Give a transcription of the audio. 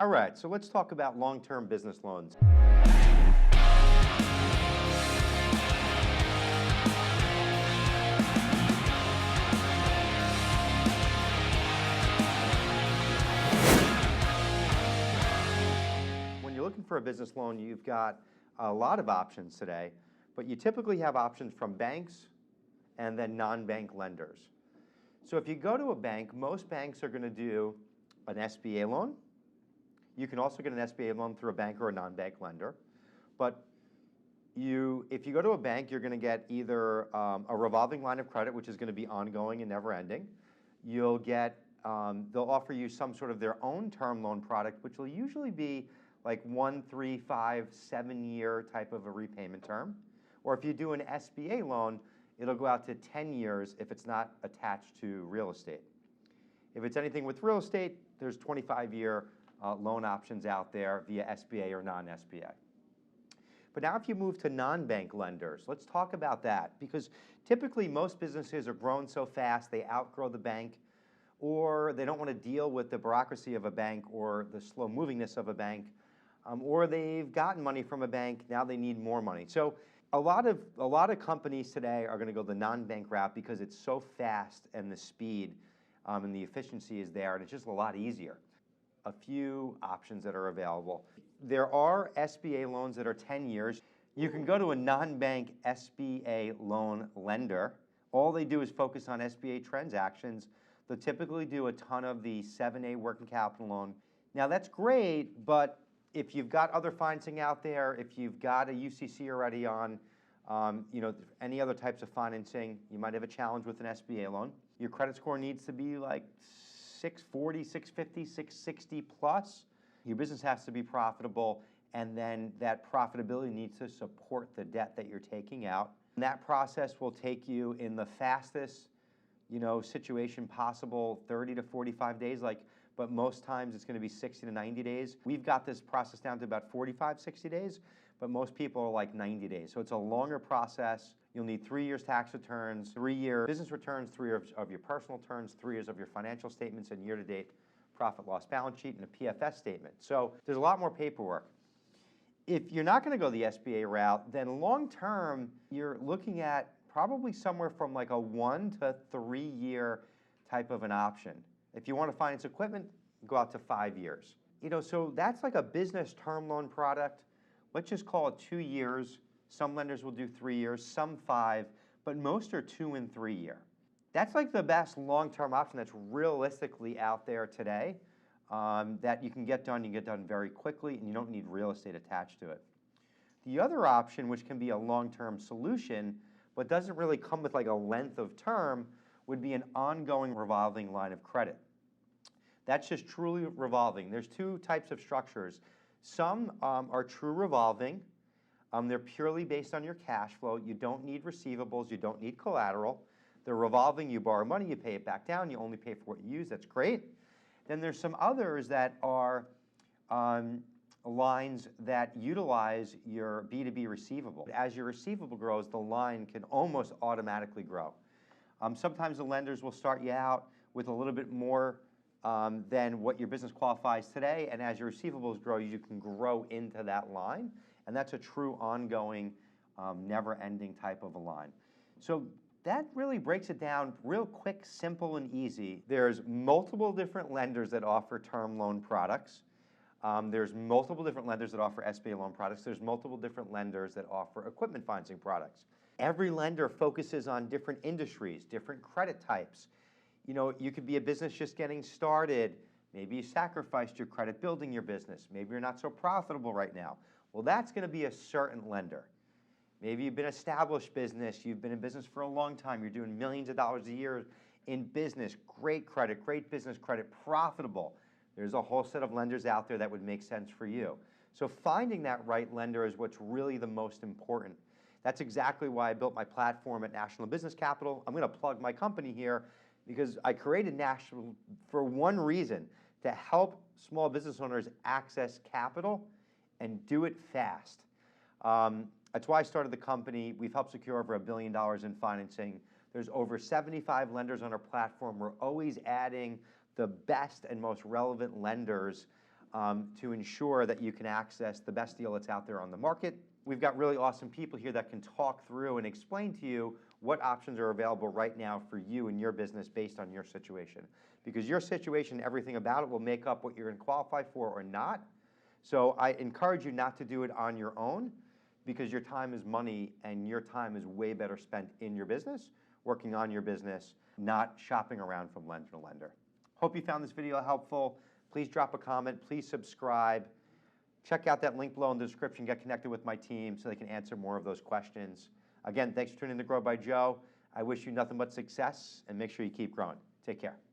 All right, so let's talk about long-term business loans. When you're looking for a business loan, you've got a lot of options today, but you typically have options from banks and then non-bank lenders. So if you go to a bank, most banks are going to do an SBA loan. You can also get an SBA loan through a bank or a non-bank lender. But if you go to a bank, you're going to get either a revolving line of credit, which is going to be ongoing and never ending. You'll get, they'll offer you some sort of their own term loan product, which will usually be like 1, 3, 5, 7-year type of a repayment term. Or if you do an SBA loan, it'll go out to 10 years if it's not attached to real estate. If it's anything with real estate, there's 25-year loan options out there via SBA or non-SBA. But now if you move to non-bank lenders, let's talk about that, because typically most businesses are growing so fast they outgrow the bank, or they don't want to deal with the bureaucracy of a bank or the slow movingness of a bank, or they've gotten money from a bank, now they need more money. So a lot of companies today are going to go the non-bank route because it's so fast and the speed and the efficiency is there, and it's just a lot easier. A few options that are available. There are SBA loans that are 10 years. You can go to a non-bank SBA loan lender. All they do is focus on SBA transactions. They'll typically do a ton of the 7A working capital loan. Now that's great, but if you've got other financing out there, if you've got a UCC already on, any other types of financing, you might have a challenge with an SBA loan. Your credit score needs to be like 640, 650, 660 plus. Your business has to be profitable, and then that profitability needs to support the debt that you're taking out. And that process will take you in the fastest, situation possible, 30 to 45 days, but most times it's going to be 60 to 90 days. We've got this process down to about 45, 60 days, but most people are like 90 days. So it's a longer process. You'll need 3 years tax returns, 3-year business returns, 3 years of your personal returns, 3 years of your financial statements and year-to-date profit loss balance sheet and a PFS statement. So there's a lot more paperwork. If you're not going to go the SBA route, then long-term, you're looking at probably somewhere from like a 1 to 3 year type of an option. If you want to finance equipment, go out to 5 years. So that's like a business term loan product. Let's just call it 2 years. Some lenders will do 3 years, some 5, but most are 2 and 3 year. That's like the best long-term option that's realistically out there today that you can get done. You can get done very quickly, and you don't need real estate attached to it. The other option, which can be a long-term solution, but doesn't really come with like a length of term, would be an ongoing revolving line of credit. That's just truly revolving. There's 2 types of structures. Some are true revolving. They're purely based on your cash flow. You don't need receivables. You don't need collateral. They're revolving. You borrow money. You pay it back down. You only pay for what you use. That's great. Then there's some others that are lines that utilize your B2B receivable. As your receivable grows, the line can almost automatically grow. Sometimes the lenders will start you out with a little bit more than what your business qualifies today, and as your receivables grow, you can grow into that line, and that's a true ongoing, never-ending type of a line. So that really breaks it down real quick, simple, and easy. There's multiple different lenders that offer term loan products. There's multiple different lenders that offer SBA loan products. There's multiple different lenders that offer equipment financing products. Every lender focuses on different industries, different credit types. You could be a business just getting started. Maybe you sacrificed your credit building your business. Maybe you're not so profitable right now. Well, that's going to be a certain lender. Maybe you've been an established business. You've been in business for a long time. You're doing millions of dollars a year in business. Great credit, great business credit, profitable. There's a whole set of lenders out there that would make sense for you. So finding that right lender is what's really the most important. That's exactly why I built my platform at National Business Capital. I'm going to plug my company here because I created National for one reason, to help small business owners access capital and do it fast. That's why I started the company. We've helped secure over $1 billion in financing. There's over 75 lenders on our platform. We're always adding the best and most relevant lenders to ensure that you can access the best deal that's out there on the market. We've got really awesome people here that can talk through and explain to you what options are available right now for you and your business based on your situation. Because your situation, everything about it will make up what you're going to qualify for or not. So I encourage you not to do it on your own, because your time is money and your time is way better spent in your business, working on your business, not shopping around from lender to lender. Hope you found this video helpful. Please drop a comment, please subscribe. Check out that link below in the description, get connected with my team so they can answer more of those questions. Again, thanks for tuning in to Grow by Joe. I wish you nothing but success, and make sure you keep growing. Take care.